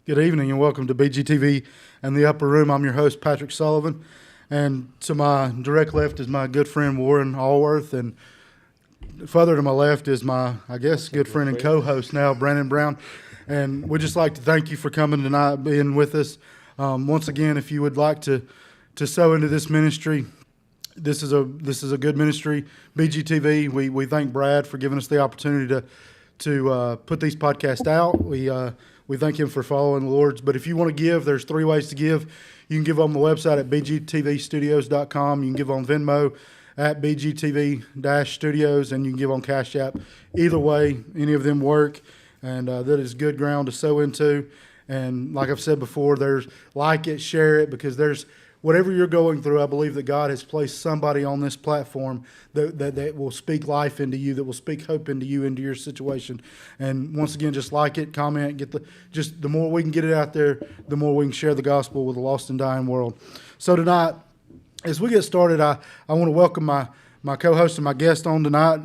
Good evening and welcome to BGTV and the Upper Room. I'm your host, Patrick Sullivan, and to my direct left is my good friend, Warren Allworth, and further to my left is my, good friend and co-host now, Brandon Brown. And we'd just like to thank you for coming tonight, being with us. Once again, if you would like to sow into this ministry, this is a good ministry. BGTV, we thank Brad for giving us the opportunity to put these podcasts out. We thank him for following the Lord's. But if you want to give, there's 3 ways to give. You can give on the website at bgtvstudios.com. You can give on Venmo at bgtv-studios, and you can give on Cash App. Either way, any of them work, and that is good ground to sow into. And like I've said before, there's like it, share it, because there's whatever you're going through, I believe that God has placed somebody on this platform that will speak life into you, that will speak hope into you, into your situation. And once again, just like it, comment, the more we can get it out there, the more we can share the gospel with a lost and dying world. So tonight, as we get started, I want to welcome my co-host and my guest on tonight.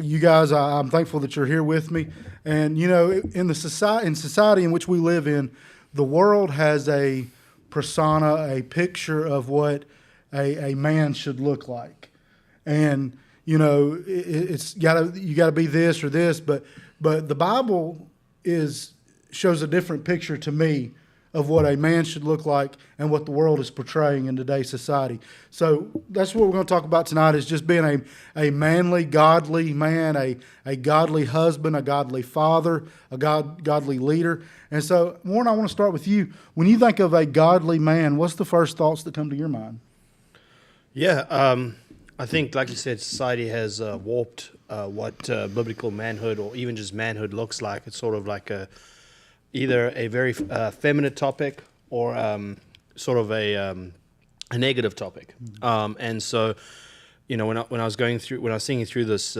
You guys, I'm thankful that you're here with me. And you know, in society in which we live in, the world has a persona, a picture of what a man should look like. And you know, you gotta be this or this, but the Bible shows a different picture to me of what a man should look like and what the world is portraying in today's society. So that's what we're going to talk about tonight, is just being a manly, godly man, a godly husband, a godly father, a godly leader. And so, Warren, I want to start with you. When you think of a godly man, what's the first thoughts that come to your mind? Yeah, I think, like you said, society has warped what biblical manhood or even just manhood looks like. It's sort of like either a very feminine topic or sort of a negative topic. And so, you know, when I was thinking through this,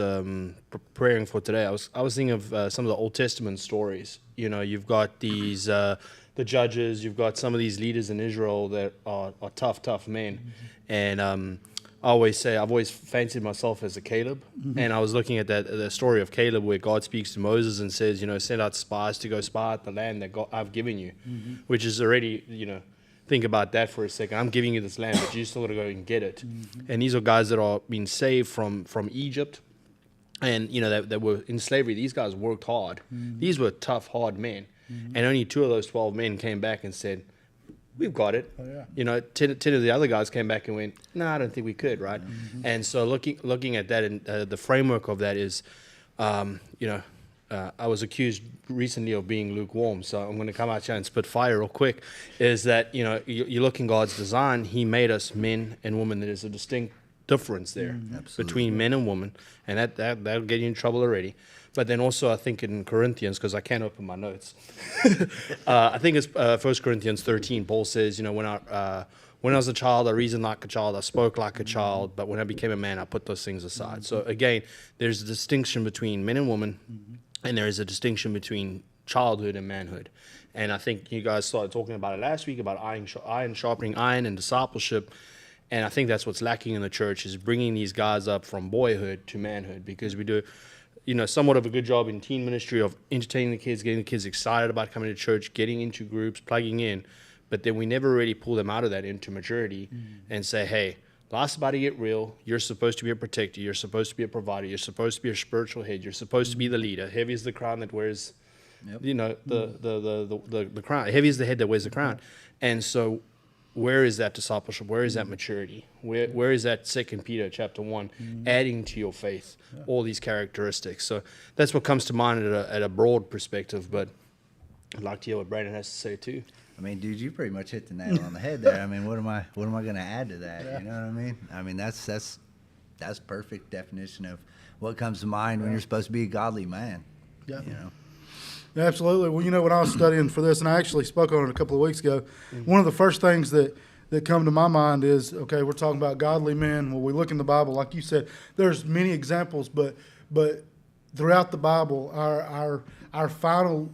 preparing for today, I was thinking of some of the Old Testament stories. You know, you've got these the judges, you've got some of these leaders in Israel that are tough men, and I've always fancied myself as a Caleb, and I was looking at the story of Caleb where God speaks to Moses and says, you know, send out spies to go spy out the land that I've given you, which is already, you know, think about that for a second. I'm giving you this land, but you still got to go and get it. And these are guys that are being saved from Egypt, and you know that were in slavery. These guys worked hard. These were tough, hard men, and only 2 of those 12 men came back and said, we've got it. Oh, yeah. You know, 10 of the other guys came back and went, no, I don't think we could, right? And so looking at that, and the framework of that is, you know, I was accused recently of being lukewarm, so I'm going to come out here and spit fire real quick, is that, you know, you look in God's design, he made us men and women. There's a distinct difference there between men and women, and that'll get you in trouble already. But then also, I think in Corinthians, because I can't open my notes, I think it's 1 Corinthians 13. Paul says, you know, when I was a child, I reasoned like a child, I spoke like a child, but when I became a man, I put those things aside. So again, there's a distinction between men and women, and there is a distinction between childhood and manhood. And I think you guys started talking about it last week, about iron sharpening iron and discipleship. And I think that's what's lacking in the church, is bringing these guys up from boyhood to manhood, because we do, you know, somewhat of a good job in teen ministry of entertaining the kids, getting the kids excited about coming to church, getting into groups, plugging in. But then we never really pull them out of that into maturity and say, hey, life's about to get real. You're supposed to be a protector. You're supposed to be a provider. You're supposed to be a spiritual head. You're supposed to be the leader. Heavy is the crown that wears, you know, the crown. Heavy is the head that wears the crown. And so where is that discipleship? Where is that maturity? Where is that 2 Peter chapter 1 adding to your faith all these characteristics? So that's what comes to mind at a broad perspective, but I'd like to hear what Brandon has to say too. I mean, dude, you pretty much hit the nail on the head there. I mean, what am I going to add to that? You know what I mean? I mean, that's perfect definition of what comes to mind when you're supposed to be a godly man. Yeah. You know. Yeah, absolutely. Well, you know, when I was studying for this, and I actually spoke on it a couple of weeks ago, one of the first things that come to my mind is, okay, we're talking about godly men. Well, we look in the Bible, like you said, there's many examples, but throughout the Bible, our final,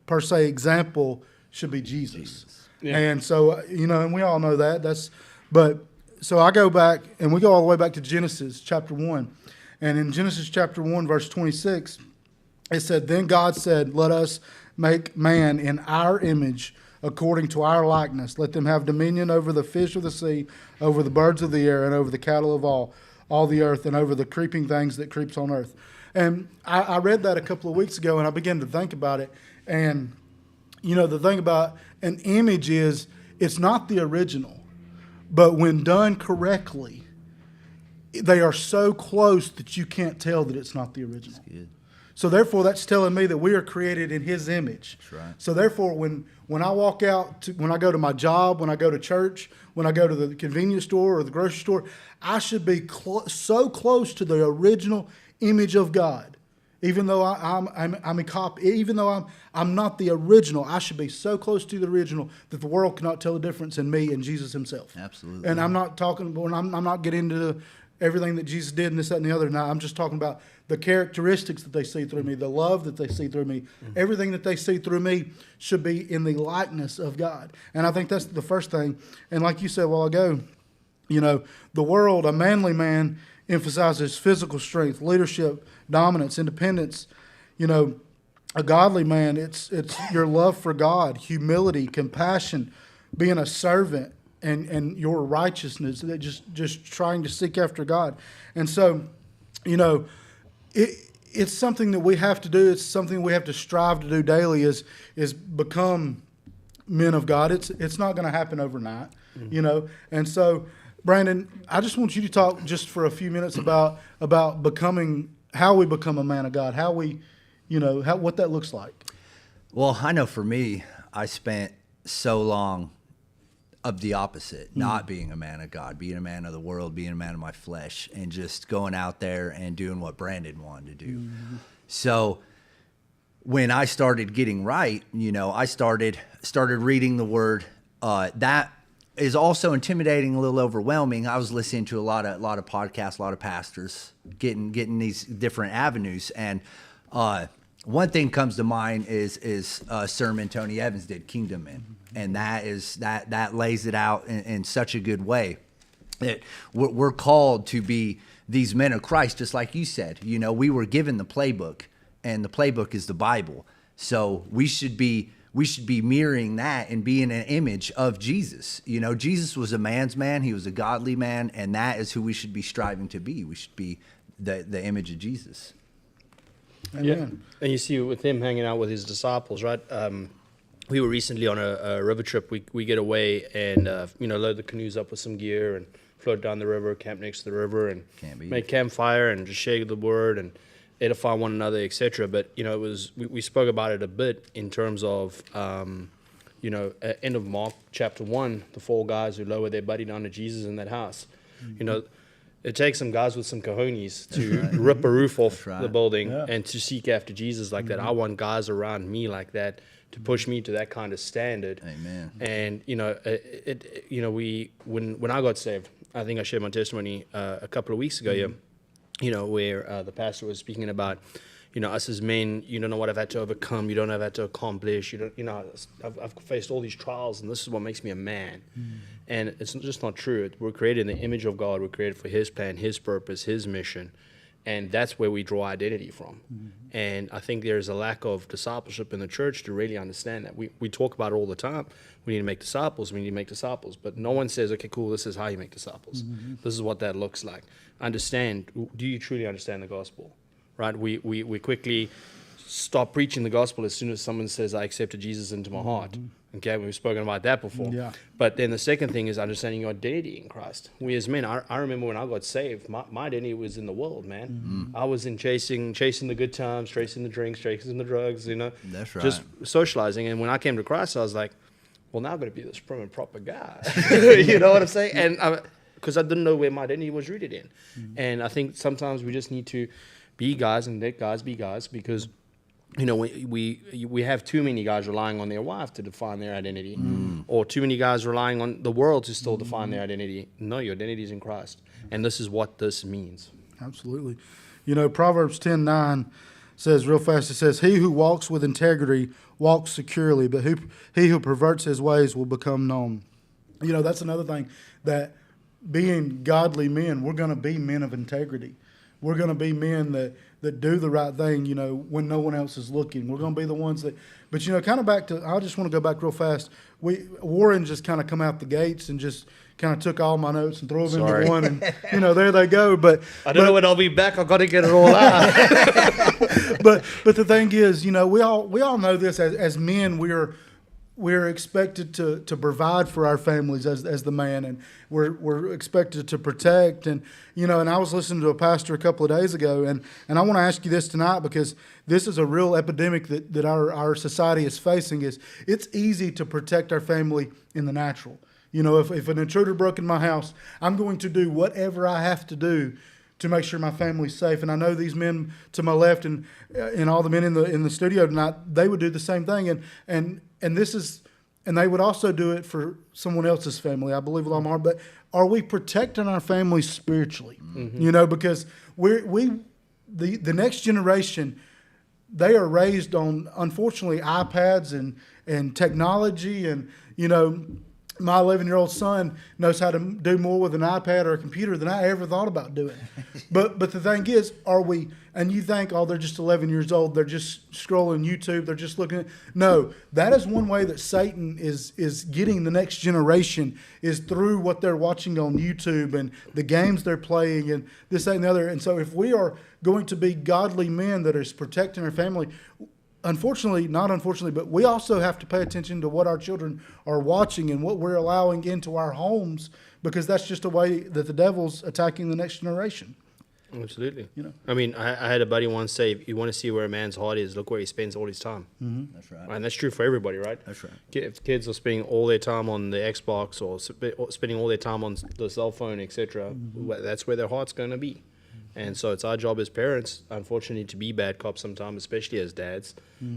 per se, example should be Jesus. Yeah. And so, you know, and we all know that. So I go back, and we go all the way back to Genesis chapter 1. And in Genesis chapter 1, verse 26, it said, then God said, let us make man in our image, according to our likeness. Let them have dominion over the fish of the sea, over the birds of the air, and over the cattle of all the earth, and over the creeping things that creeps on earth. And I read that a couple of weeks ago, and I began to think about it. And, you know, the thing about an image is it's not the original, but when done correctly, they are so close that you can't tell that it's not the original. That's good. So therefore, that's telling me that we are created in His image. That's right. So therefore, when I walk out, when I go to my job, when I go to church, when I go to the convenience store or the grocery store, I should be so close to the original image of God. Even though I'm a copy, even though I'm not the original, I should be so close to the original that the world cannot tell the difference in me and Jesus Himself. Absolutely. And I'm not talking, I'm not getting into everything that Jesus did and this, that, and the other. Now I'm just talking about the characteristics that they see through me, the love that they see through me. Everything that they see through me should be in the likeness of God. And I think that's the first thing. And like you said a while ago, you know, the world, a manly man, emphasizes physical strength, leadership, dominance, independence. You know, a godly man, it's your love for God, humility, compassion, being a servant, and your righteousness, that just trying to seek after God. And so, you know, it's something that we have to do. It's something we have to strive to do daily is become men of God. It's not going to happen overnight, you know. And so, Brandon, I just want you to talk just for a few minutes about becoming, how we become a man of God, how we, you know, what that looks like. Well, I know for me, I spent so long of the opposite, not being a man of God, being a man of the world, being a man of my flesh, and just going out there and doing what Brandon wanted to do. So when I started getting right, you know, I started reading the Word. That is also intimidating, a little overwhelming. I was listening to a lot of podcasts, a lot of pastors, getting these different avenues, and one thing comes to mind is a sermon Tony Evans did, Kingdom Men. And that lays it out in such a good way that we're called to be these men of Christ, just like you said. You know, we were given the playbook, and the playbook is the Bible. So we should be mirroring that and being an image of Jesus. You know, Jesus was a man's man. He was a godly man, and that is who we should be striving to be. We should be the image of Jesus. Amen. Yeah. And you see with him hanging out with his disciples, right? We were recently on a river trip. We get away and, you know, load the canoes up with some gear and float down the river, camp next to the river, and make campfire and just share the word and edify one another, etc. But, you know, it was we spoke about it a bit in terms of, you know, at end of Mark chapter 1, the 4 guys who lowered their buddy down to Jesus in that house. You know, it takes some guys with some cojones to rip a roof off the building and to seek after Jesus like that. I want guys around me like that to push me to that kind of standard. Amen. And, you know, you know, when I got saved, I think I shared my testimony a couple of weeks ago, you know, where the pastor was speaking about, you know, us as men, you don't know what I've had to overcome, you don't know what I've had to accomplish, you know, I've faced all these trials, and this is what makes me a man. And it's just not true. We're created in the image of God. We're created for His plan, His purpose, His mission. And that's where we draw identity from. And I think there's a lack of discipleship in the church to really understand that. We talk about it all the time. We need to make disciples. We need to make disciples. But no one says, okay, cool, this is how you make disciples. This is what that looks like. Understand, do you truly understand the gospel? Right? We quickly stop preaching the gospel as soon as someone says, I accepted Jesus into my heart. Okay, we've spoken about that before. Yeah. But then the second thing is understanding your identity in Christ. We as men, I remember when I got saved, my identity was in the world, man. I was in chasing the good times, chasing the drinks, chasing the drugs, you know. That's right. Just socializing. And when I came to Christ, I was like, well, now I've got to be this prim and proper guy. You know what I'm saying? And because I didn't know where my identity was rooted in. And I think sometimes we just need to be guys and let guys be guys, because you know, we have too many guys relying on their wife to define their identity, or too many guys relying on the world to still define their identity. No, your identity is in Christ, and this is what this means. Absolutely. You know, Proverbs 10:9 says real fast, it says, he who walks with integrity walks securely, but he who perverts his ways will become known. You know, that's another thing, that being godly men, we're going to be men of integrity. We're going to be men that do the right thing, you know, when no one else is looking. We're going to be the ones that, but, you know, kind of back to, I just want to go back real fast. Warren just kind of come out the gates and just kind of took all my notes and threw them Sorry. into one, and, you know, there they go. But I don't know when I'll be back. I've got to get it all out. but the thing is, you know, we all know this as men. We're expected to provide for our families as the man, and we're expected to protect. And, you know, and I was listening to a pastor a couple of days ago, and I want to ask you this tonight, because this is a real epidemic that our society is facing. Is it's easy to protect our family in the natural. You know, if an intruder broke in my house, I'm going to do whatever I have to do to make sure my family's safe. And I know these men to my left and all the men in the studio tonight, they would do the same thing. And they would also do it for someone else's family, I believe with all my heart. But are we protecting our families spiritually? Mm-hmm. You know, because the next generation, they are raised on, unfortunately, iPads and technology, and, you know, my 11-year-old son knows how to do more with an iPad or a computer than I ever thought about doing. But the thing is, are we, and you think, oh, they're just 11 years old, they're just scrolling YouTube, they're just looking at, no, that is one way that Satan is getting the next generation, is through what they're watching on YouTube and the games they're playing and this, that, and the other. And so if we are going to be godly men that is protecting our family, not unfortunately, but we also have to pay attention to what our children are watching and what we're allowing into our homes, because that's just a way that the devil's attacking the next generation. Absolutely. You know, I mean, I had a buddy once say, if you want to see where a man's heart is, look where he spends all his time. Mm-hmm. That's right. And that's true for everybody, right? That's right. If kids are spending all their time on the Xbox or spending all their time on the cell phone, etc., that's where their heart's going to be. And so it's our job as parents, unfortunately, to be bad cops sometimes, especially as dads.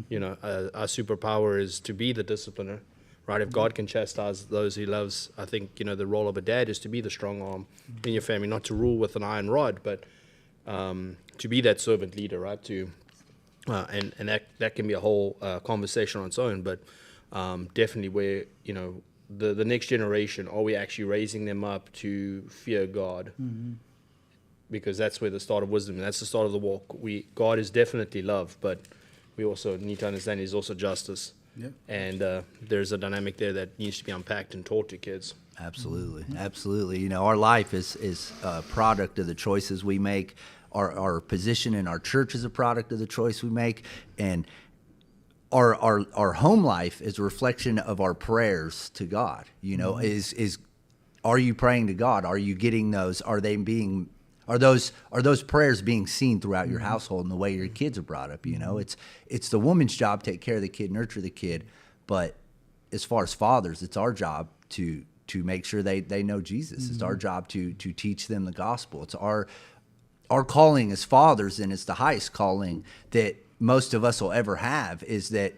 You know, our superpower is to be the discipliner, right? If God can chastise those he loves, I think, you know, the role of a dad is to be the strong arm in your family, not to rule with an iron rod, but to be that servant leader, right? And that can be a whole conversation on its own, but definitely where, you know, the next generation, are we actually raising them up to fear God? Mm-hmm. Because that's where the start of wisdom, and that's the start of the walk. God is definitely love, but we also need to understand He's also justice. Yep. And there's a dynamic there that needs to be unpacked and taught to kids. Absolutely, absolutely. You know, our life is a product of the choices we make. Our position in our church is a product of the choice we make, and our home life is a reflection of our prayers to God. You know, are you praying to God? Are you getting those? Are those prayers being seen throughout your household and the way your kids are brought up? You know, it's the woman's job to take care of the kid, nurture the kid, but as far as fathers, it's our job to make sure they know Jesus. It's our job to teach them the gospel. It's our calling as fathers, and it's the highest calling that most of us will ever have, is that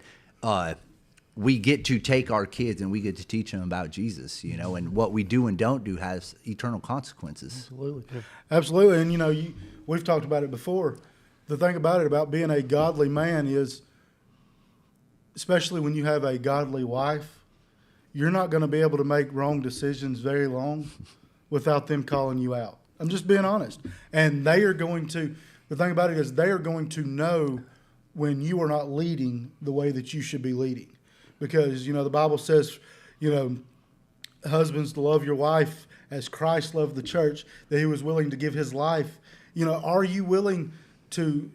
we get to take our kids and we get to teach them about Jesus, you know, and what we do and don't do has eternal consequences. Absolutely. Absolutely. And, you know, we've talked about it before. The thing about it, about being a godly man, is, especially when you have a godly wife, you're not going to be able to make wrong decisions very long without them calling you out. I'm just being honest. And the thing about it is, they are going to know when you are not leading the way that you should be leading. Because, you know, the Bible says, you know, husbands, to love your wife as Christ loved the church, that He was willing to give His life. You know, are you willing to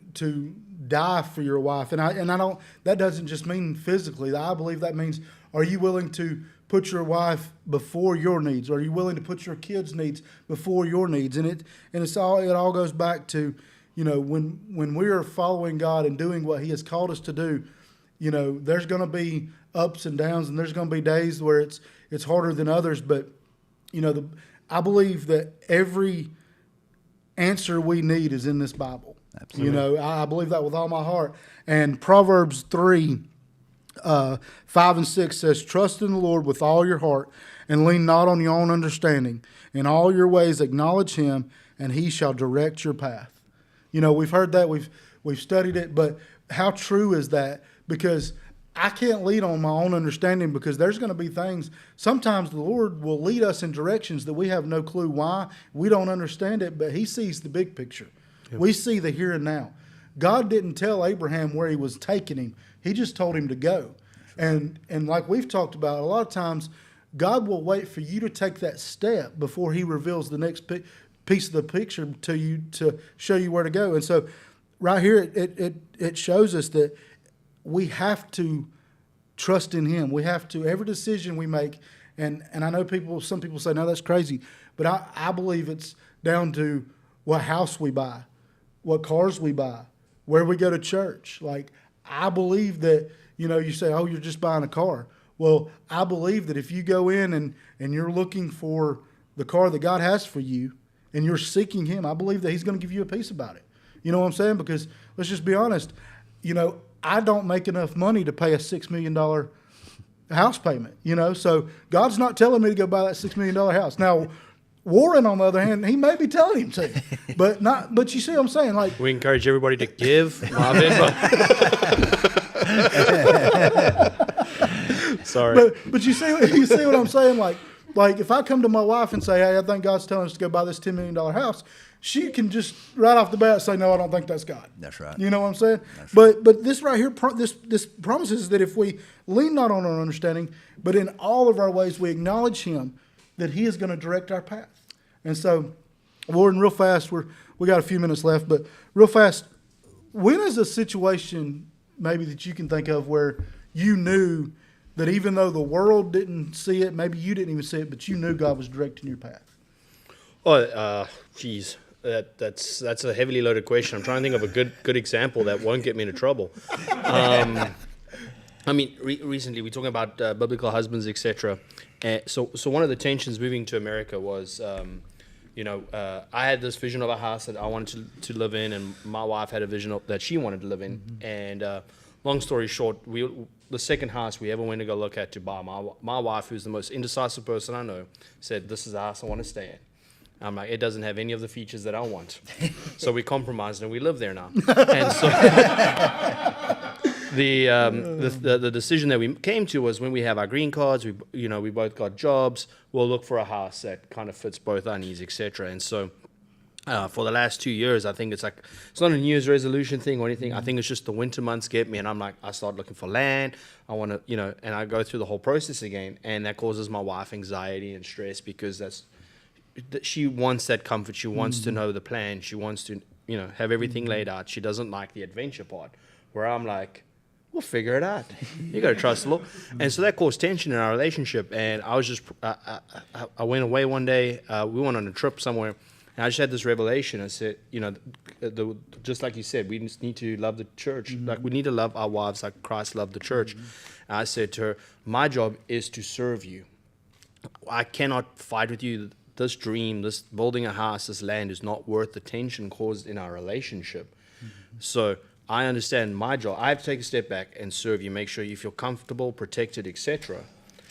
die for your wife? And I don't, that doesn't just mean physically. I believe that means, are you willing to put your wife before your needs? Are you willing to put your kids' needs before your needs? And it all goes back to, you know, when we are following God and doing what He has called us to do, you know, there's going to be ups and downs, and there's going to be days where it's harder than others. But, you know, I believe that every answer we need is in this Bible. Absolutely. You know, I believe that with all my heart. And Proverbs 3, 5 and 6 says, trust in the Lord with all your heart and lean not on your own understanding. In all your ways acknowledge Him, and He shall direct your path. You know, we've heard that, we've studied it, but how true is that? Because I can't lead on my own understanding, because there's going to be things, sometimes the Lord will lead us in directions that we have no clue why. We don't understand it, but He sees the big picture. Yep. We see the here and now. God didn't tell Abraham where he was taking him. He just told him to go. And like we've talked about, a lot of times God will wait for you to take that step before he reveals the next piece of the picture to you to show you where to go. And so right here, it shows us that we have to trust in him. We have to, every decision we make, and I know some people say, no, that's crazy. But I believe it's down to what house we buy, what cars we buy, where we go to church. Like, I believe that, you say, oh, you're just buying a car. Well, I believe that if you go in and you're looking for the car that God has for you and you're seeking him, I believe that he's going to give you a peace about it. You know what I'm saying? Because let's just be honest, I don't make enough money to pay a $6 million house payment, so God's not telling me to go buy that $6 million house. Now, Warren, on the other hand, he may be telling him to, but you see what I'm saying? Like, we encourage everybody to give. Marvin, sorry. But you see what I'm saying? Like if I come to my wife and say, hey, I think God's telling us to go buy this $10 million house, she can just right off the bat say, no, I don't think that's God. That's right. You know what I'm saying? That's right. But this right here, this promises that if we lean not on our understanding, but in all of our ways we acknowledge him, that he is going to direct our path. And so, Warren, real fast, we got a few minutes left, but real fast, when is a situation maybe that you can think of where you knew that even though the world didn't see it, maybe you didn't even see it, but you knew God was directing your path? Oh, geez. That's a heavily loaded question. I'm trying to think of a good example that won't get me into trouble. I mean, recently we're talking about biblical husbands, etc. So one of the tensions moving to America was, I had this vision of a house that I wanted to live in, and my wife had a vision that she wanted to live in. Mm-hmm. And long story short, the second house we ever went to go look at to buy, my wife, who's the most indecisive person I know, said, this is the house I want to stay in. I'm like, it doesn't have any of the features that I want. So we compromised and we live there now. And so the decision that we came to was when we have our green cards, we both got jobs, we'll look for a house that kind of fits both our needs, etc. And so for the last 2 years, I think it's not a New Year's resolution thing or anything. I think it's just the winter months get me, and I'm like, I start looking for land. I want to, and I go through the whole process again, and that causes my wife anxiety and stress because she wants that comfort. She wants to know the plan. She wants to, have everything laid out. She doesn't like the adventure part, where I'm like, we'll figure it out. You got to trust the Lord. And so that caused tension in our relationship. And I was just, I went away one day. We went on a trip somewhere. And I just had this revelation. I said, just like you said, we just need to love the church. Mm-hmm. Like we need to love our wives like Christ loved the church. Mm-hmm. And I said to her, my job is to serve you. I cannot fight with you. This dream, this building a house, this land is not worth the tension caused in our relationship. Mm-hmm. So I understand my job. I have to take a step back and serve you, make sure you feel comfortable, protected, etc.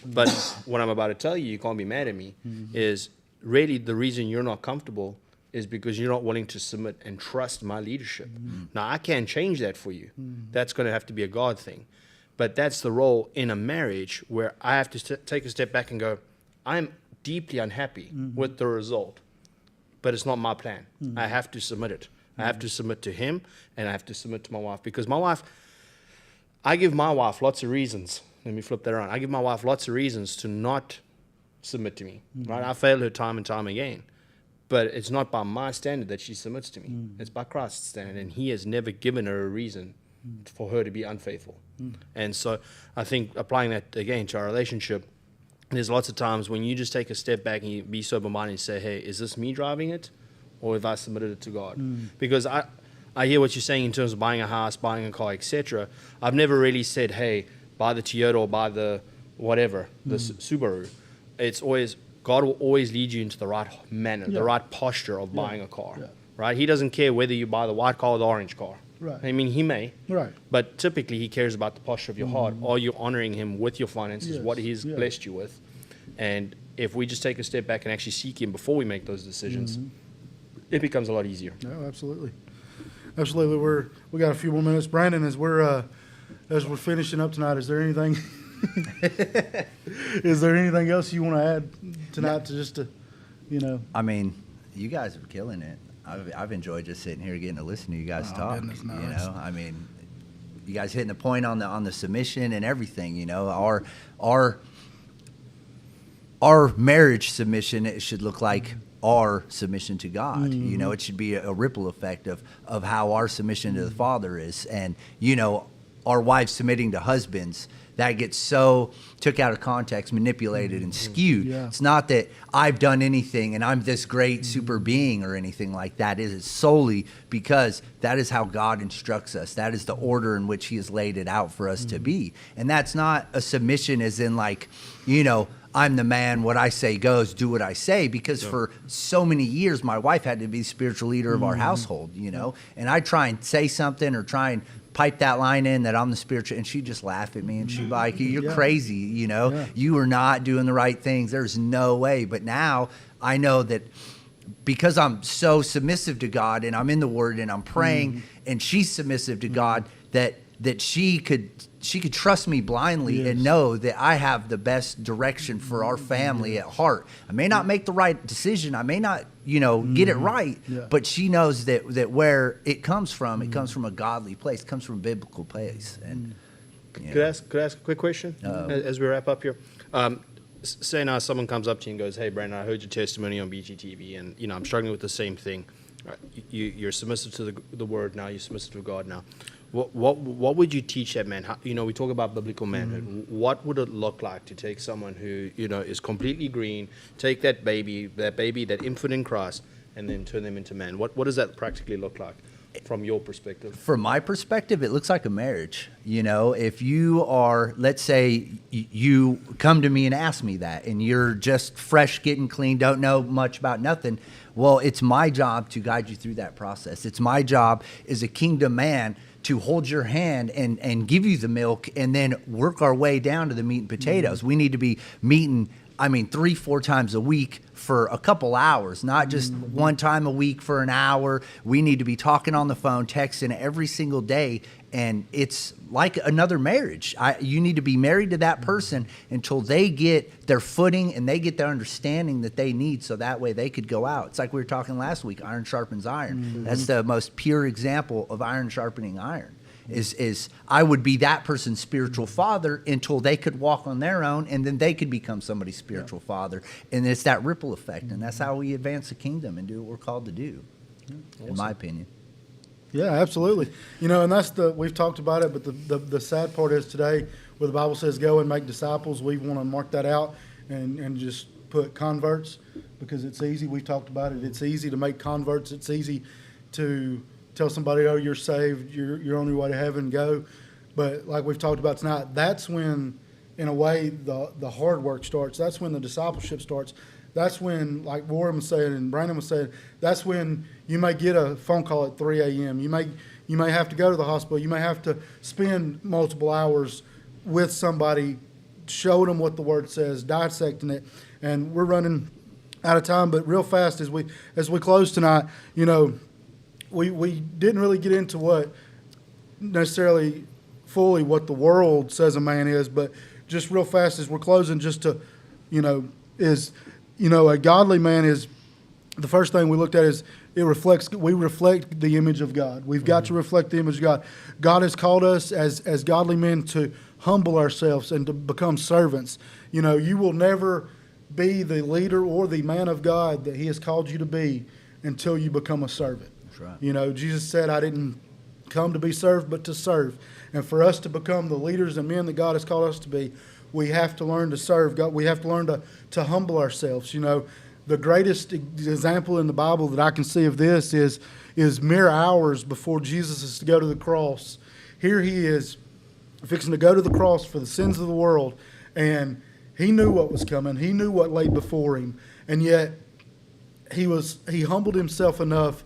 But what I'm about to tell you can't be mad at me, is really the reason you're not comfortable is because you're not willing to submit and trust my leadership. Now, I can't change that for you. That's going to have to be a God thing. But that's the role in a marriage where I have to take a step back and go, I'm deeply unhappy with the result, but it's not my plan. I have to submit it. I have to submit to him, and I have to submit to my wife, because I give my wife lots of reasons. Let me flip that around. I give my wife lots of reasons to not submit to me. Right? I fail her time and time again, but it's not by my standard that she submits to me. It's by Christ's standard, and he has never given her a reason for her to be unfaithful. And so I think applying that again to our relationship, there's lots of times when you just take a step back and you be sober-minded and say, hey, is this me driving it, or have I submitted it to God? Because I hear what you're saying in terms of buying a house, buying a car, etc. I've never really said, hey, buy the Toyota or buy the whatever, the Subaru. It's always, God will always lead you into the right manner, the right posture of buying a car, right? He doesn't care whether you buy the white car or the orange car. Right. I mean, he may, but typically he cares about the posture of your heart. Are you honoring him with your finances, what he's blessed you with? And if we just take a step back and actually seek him before we make those decisions, it becomes a lot easier. No, absolutely. Absolutely. We got a few more minutes. Brandon, as we're finishing up tonight, is there anything else you want to add tonight I mean, you guys are killing it. I've enjoyed just sitting here getting to listen to you guys Oh, talk. goodness, no, You it's- know, I mean, you guys hitting the point on the submission and everything. You know, our marriage submission, it should look like our submission to God. You know, it should be a ripple effect of how our submission to the Father is. And, you know, our wives submitting to husbands, that gets so took out of context, manipulated, and skewed. Yeah. It's not that I've done anything and I'm this great super being or anything like that. It is solely because that is how God instructs us. That is the order in which he has laid it out for us to be. And that's not a submission as in like, you know, I'm the man, what I say goes, do what I say, because for so many years, my wife had to be the spiritual leader of our household, you know, and I try and say something or try and pipe that line in that I'm the spiritual, and she'd just laugh at me and she'd be like, you're crazy, you know, you are not doing the right things. There's no way. But now I know that because I'm so submissive to God and I'm in the Word and I'm praying and she's submissive to God, that she could trust me blindly and know that I have the best direction for our family at heart. I may not make the right decision. I may not, you know, get it right, but she knows that where it comes from a godly place. It comes from a biblical place. And Could I ask a quick question as we wrap up here? Say now someone comes up to you and goes, "Hey, Brandon, I heard your testimony on BGTV, and you know I'm struggling with the same thing. You're submissive to the Word now. You're submissive to God now. What would you teach that man? How, you know, we talk about biblical manhood. What would it look like to take someone who, you know, is completely green, take that baby, that infant in Christ, and then turn them into man? What does that practically look like from your perspective? from my perspective, it looks like a marriage. You know, if you are, let's say you come to me and ask me that, and you're just fresh, getting clean, don't know much about nothing. Well, it's my job to guide you through that process. It's my job as a kingdom man to hold your hand and give you the milk and then work our way down to the meat and potatoes. We need to be meeting, 3-4 times a week for a couple hours, not just one time a week for an hour. We need to be talking on the phone, texting every single day. And it's like another marriage. You need to be married to that person until they get their footing and they get their understanding that they need, so that way they could go out. It's like we were talking last week, iron sharpens iron. That's the most pure example of iron sharpening iron. Is I would be that person's spiritual father until they could walk on their own, and then they could become somebody's spiritual father. And it's that ripple effect, and that's how we advance the kingdom and do what we're called to do, in my opinion. Yeah, absolutely. You know, and that's we've talked about it, but the sad part is today, where the Bible says go and make disciples, we want to mark that out and just put converts, because it's easy. We've talked about it. It's easy to make converts. It's easy to tell somebody, oh, you're saved, you're on your way to heaven, go. But like we've talked about tonight, that's when, in a way, the hard work starts. That's when the discipleship starts. That's when, like Warren was saying and Brandon was saying, that's when you may get a phone call at 3 a.m. You may have to go to the hospital. You may have to spend multiple hours with somebody, showing them what the Word says, dissecting it. And we're running out of time, but real fast as we close tonight, you know, we didn't really get into what necessarily fully what the world says a man is, but just real fast as we're closing, just to, a godly man is, the first thing we looked at is we reflect the image of God. We've got to reflect the image of God. God has called us as godly men to humble ourselves and to become servants. You know, you will never be the leader or the man of God that He has called you to be until you become a servant. That's right. You know, Jesus said, I didn't come to be served, but to serve. And for us to become the leaders and men that God has called us to be, we have to learn to serve God. We have to learn to humble ourselves. You know, the greatest example in the Bible that I can see of this is mere hours before Jesus is to go to the cross. Here He is fixing to go to the cross for the sins of the world, and He knew what was coming. He knew what lay before Him, and yet He humbled Himself enough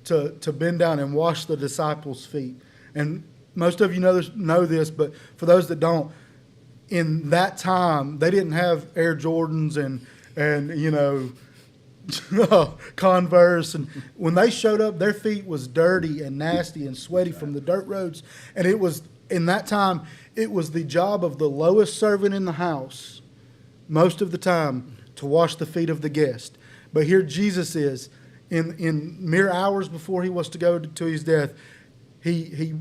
to bend down and wash the disciples' feet. And most of you know this, but for those that don't, in that time they didn't have Air Jordans and you know Converse, and when they showed up, their feet was dirty and nasty and sweaty from the dirt roads. And it was, in that time, it was the job of the lowest servant in the house most of the time to wash the feet of the guest. But here Jesus is in mere hours before he was to go to his death, he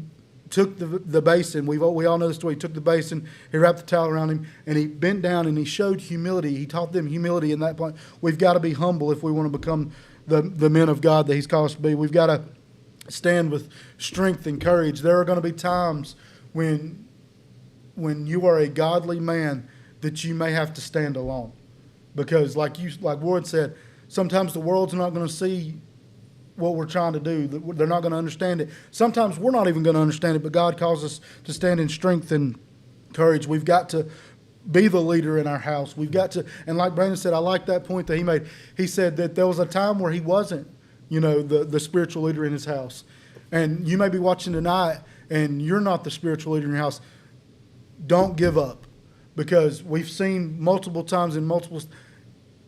took the basin. We all know the story. He took the basin, he wrapped the towel around him, and he bent down and he showed humility. He taught them humility in that point. We've got to be humble if we want to become the men of God that he's called us to be. We've got to stand with strength and courage. There are going to be times when you are a godly man that you may have to stand alone. Because like Ward said, sometimes the world's not going to see what we're trying to do. They're not going to understand it. Sometimes we're not even going to understand it, but God calls us to stand in strength and courage. We've got to be the leader in our house. We've got to, and like Brandon said, I like that point that he made. He said that there was a time where he wasn't, the spiritual leader in his house. And you may be watching tonight and you're not the spiritual leader in your house. Don't give up, because we've seen multiple times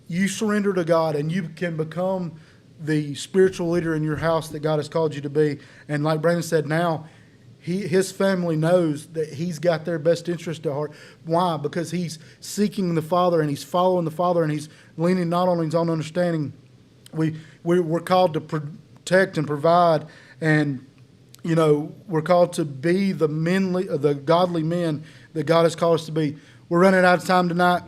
you surrender to God and you can become the spiritual leader in your house that God has called you to be. And like Brandon said, now his family knows that he's got their best interest at heart. Why? Because he's seeking the Father and he's following the Father and he's leaning not on his own understanding. We're called to protect and provide, and we're called to be the godly men that God has called us to be. We're running out of time tonight.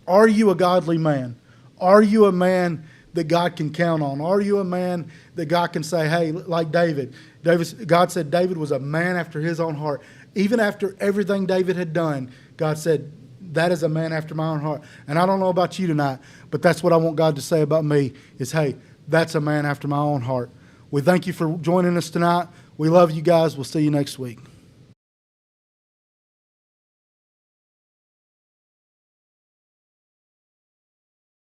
Are you a godly man? Are you a man that God can count on? Are you a man that God can say, hey, like David? God said David was a man after his own heart. Even after everything David had done, God said, that is a man after my own heart. And I don't know about you tonight, but that's what I want God to say about me is, hey, that's a man after my own heart. We thank you for joining us tonight. We love you guys. We'll see you next week.